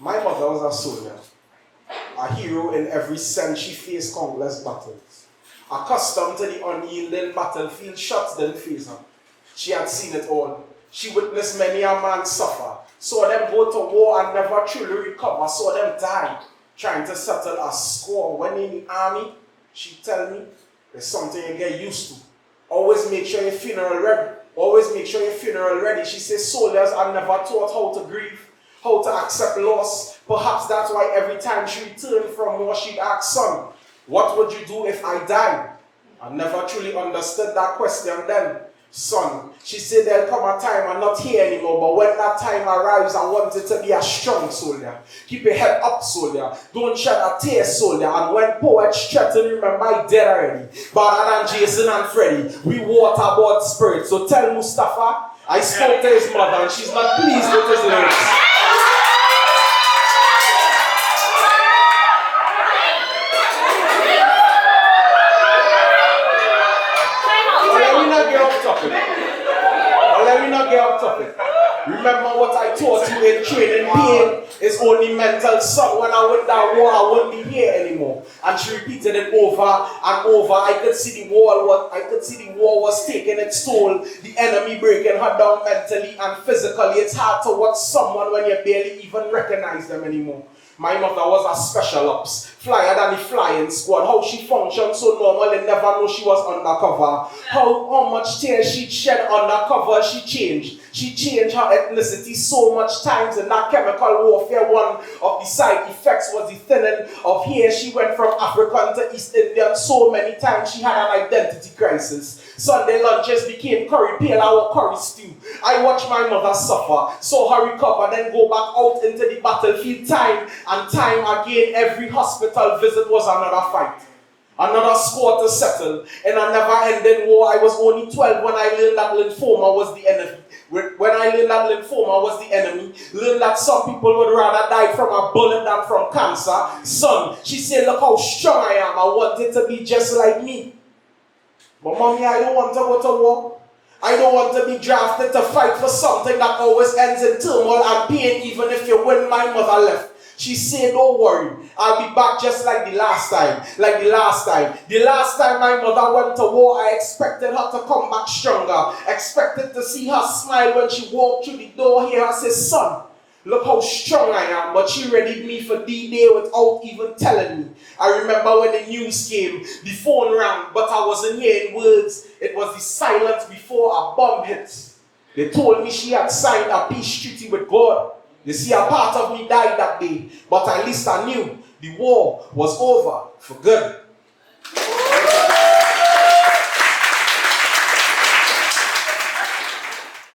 My mother was a soldier, a hero in every sense. She faced countless battles. Accustomed to the unyielding battlefield, shots didn't faze her. She had seen it all. She witnessed many a man suffer, saw them go to war and never truly recover, saw them die, trying to settle a score. When in the army, she tell me, there's something you get used to. Always make sure your funeral ready. Always make sure your funeral ready. She says soldiers are never taught how to grieve, how to accept loss. Perhaps that's why every time she returned from war, she'd ask, son, what would you do if I died? I never truly understood that question then. Son, she said there'll come a time I'm not here anymore, but when that time arrives, I want it to be a strong soldier. Keep your head up, soldier. Don't shed a tear, soldier. And when poets threaten, remember I dead already. Better than Jason and Freddy, we waterboard spirit. So tell Mustafa, I spoke to his mother and she's not pleased with his lyrics. Let me not get off topic. Remember what I taught you in training. Pain is only mental. Son, when I went down war, I wouldn't be here anymore. And she repeated it over and over. I could see the war was taking its toll. The enemy breaking her down mentally and physically. It's hard to watch someone when you barely even recognize them anymore. My mother was a special ops, flyer than the flying squad. How she functioned so normal, and never knew she was undercover. How much tears she'd shed undercover, she changed. She changed her ethnicity so much times in that chemical warfare. One of the side effects was the thinning of hair. She went from African to East Indian so many times she had an identity crisis. Sunday lunches became curry pale or curry stew. I watched my mother suffer, saw her recover, then go back out into the battlefield time and time again. Every hospital visit was another fight, another score to settle. In a never-ending war, I was only 12 when I learned that lymphoma was the enemy. Learned that some people would rather die from a bullet than from cancer. Son, she said, look how strong I am. I wanted to be just like me. But mommy, I don't want to go to war. I don't want to be drafted to fight for something that always ends in turmoil and pain, even if you win. My mother left. She said, don't worry, I'll be back just like the last time. The last time my mother went to war, I expected her to come back stronger. Expected to see her smile when she walked through the door here. I said, son, look how strong I am. But she readied me for D-Day without even telling me. I remember when the news came, the phone rang, but I wasn't hearing words. It was the silence before a bomb hit. They told me she had signed a peace treaty with God. You see, a part of me died that day, but at least I knew the war was over for good.